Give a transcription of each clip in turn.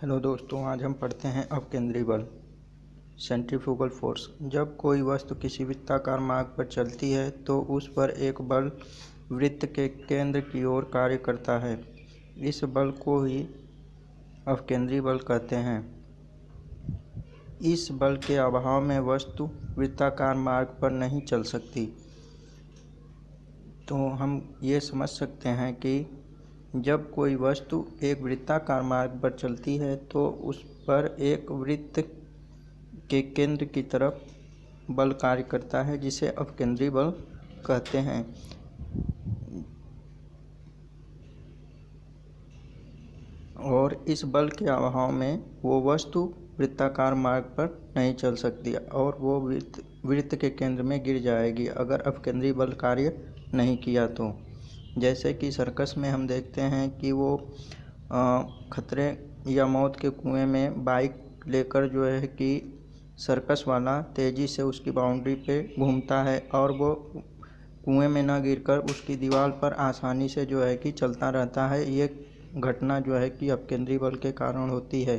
Hello दोस्तों, आज हम पढ़ते हैं अपकेंद्री बल सेंट्रीफ्यूगल फोर्स। जब कोई वस्तु किसी वृत्ताकार मार्ग पर चलती है तो उस पर एक बल वृत्त के केंद्र की ओर कार्य करता है। इस बल को ही अपकेंद्री बल कहते हैं। इस बल के अभाव में वस्तु वृत्ताकार मार्ग पर नहीं चल सकती। तो हम ये समझ सकते हैं कि जब कोई वस्तु एक वृत्ताकार मार्ग पर चलती है तो उस पर एक वृत्त के केंद्र की तरफ बल कार्य करता है, जिसे अपकेंद्री बल कहते हैं। और इस बल के अभाव में वो वस्तु वृत्ताकार मार्ग पर नहीं चल सकती और वो वृत्त के केंद्र में गिर जाएगी अगर अपकेंद्री बल कार्य नहीं किया तो। जैसे कि सर्कस में हम देखते हैं कि वो खतरे या मौत के कुएं में बाइक लेकर जो है कि सर्कस वाला तेज़ी से उसकी बाउंड्री पे घूमता है और वो कुएं में न गिरकर उसकी दीवार पर आसानी से जो है कि चलता रहता है। ये घटना जो है कि अपकेंद्री बल के कारण होती है।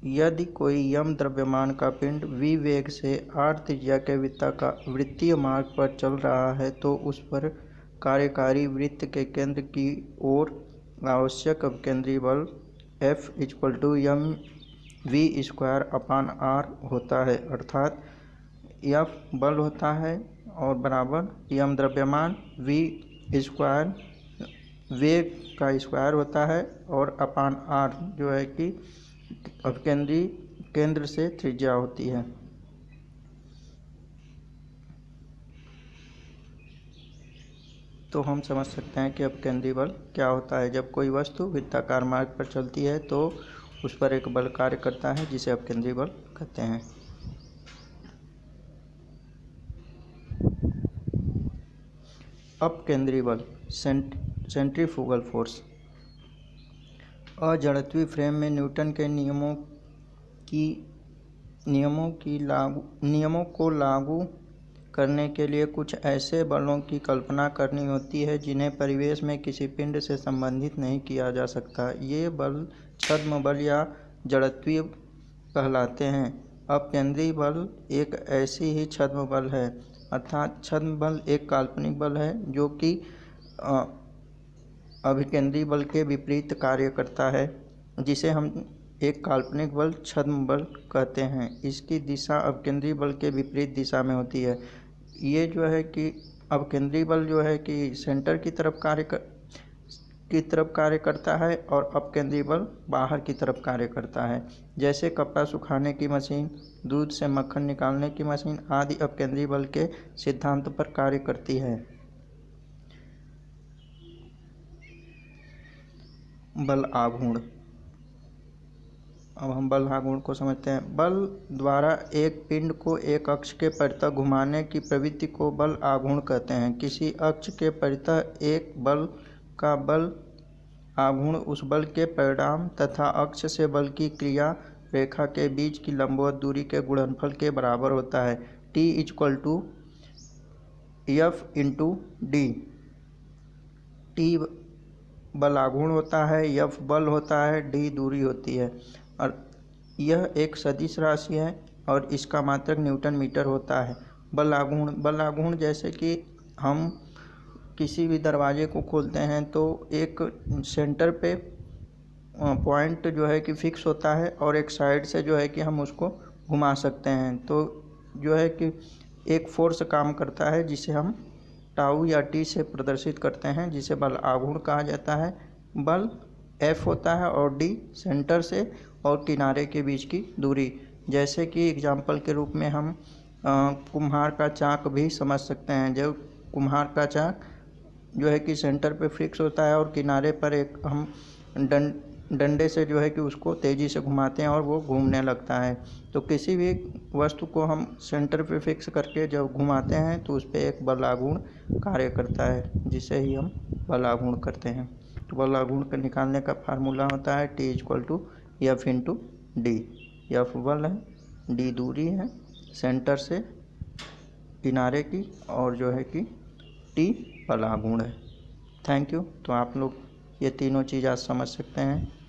यदि कोई यम द्रव्यमान का पिंड v वेग से r त्रिज्या के वृत्तीय मार्ग पर चल रहा है तो उस पर कार्यकारी वृत्त के केंद्र की ओर आवश्यक अपकेंद्री बल F mv²/r होता है। अर्थात F बल होता है और बराबर यम द्रव्यमान v² वेग का स्क्वायर होता है और अपान r जो है कि अपकेंद्री केंद्र से त्रिज्या होती है। तो हम समझ सकते हैं कि अपकेंद्री बल क्या होता है। जब कोई वस्तु वृत्ताकार मार्ग पर चलती है तो उस पर एक बल कार्य करता है, जिसे अपकेंद्री बल कहते हैं। अपकेंद्री बल सेंट्रीफ्यूगल फोर्स। अजड़त्वीय फ्रेम में न्यूटन के नियमों को लागू करने के लिए कुछ ऐसे बलों की कल्पना करनी होती है जिन्हें परिवेश में किसी पिंड से संबंधित नहीं किया जा सकता। ये बल छद्म बल या जड़त्वीय कहलाते हैं। अपकेंद्री बल एक ऐसी ही छद्म बल है। अर्थात छद्म बल एक काल्पनिक बल है जो कि अभिकेंद्री बल के विपरीत कार्य करता है, जिसे हम एक काल्पनिक बल छद्म बल कहते हैं। इसकी दिशा अपकेंद्री बल के विपरीत दिशा में होती है। ये जो है कि अपकेंद्री बल जो है कि सेंटर की तरफ कार्य करता है और अपकेंद्री बल बाहर की तरफ कार्य करता है। जैसे कपड़ा सुखाने की मशीन, दूध से मक्खन निकालने की मशीन आदि अपकेंद्री बल के सिद्धांत पर कार्य करती है। बल आघूर्ण। अब हम बल आघूर्ण को समझते हैं। बल द्वारा एक पिंड को एक अक्ष के परितः घुमाने की प्रवृत्ति को बल आघूर्ण कहते हैं। किसी अक्ष के परितः एक बल का बल आघूर्ण उस बल के परिणाम तथा अक्ष से बल की क्रिया रेखा के बीच की लंबवत दूरी के गुणनफल के बराबर होता है। T = F × d। T बल आघूर्ण होता है, F बल होता है, d दूरी होती है और यह एक सदिश राशि है और इसका मात्रक न्यूटन मीटर होता है। बल आघूर्ण जैसे कि हम किसी भी दरवाजे को खोलते हैं तो एक सेंटर पे पॉइंट जो है कि फिक्स होता है और एक साइड से जो है कि हम उसको घुमा सकते हैं। तो जो है कि एक फोर्स काम करता है जिसे हम टाउ या टी से प्रदर्शित करते हैं, जिसे बल आघूर्ण कहा जाता है। बल F होता है और D सेंटर से और किनारे के बीच की दूरी। जैसे कि एग्जाम्पल के रूप में हम कुम्हार का चाक भी समझ सकते हैं। जब कुम्हार का चाक जो है कि सेंटर पे फिक्स होता है और किनारे पर एक हम डंडे से जो है कि उसको तेज़ी से घुमाते हैं और वो घूमने लगता है। तो किसी भी वस्तु को हम सेंटर पे फिक्स करके जब घुमाते हैं तो उस पर एक बल आघूर्ण कार्य करता है, जिसे ही हम बल आघूर्ण करते हैं। तो बल आघूर्ण का निकालने का फार्मूला होता है T = F × d। F बल है, D दूरी है सेंटर से किनारे की और जो है कि T बल आघूर्ण है। Thank you. तो आप लोग ये तीनों चीज़ आज समझ सकते हैं।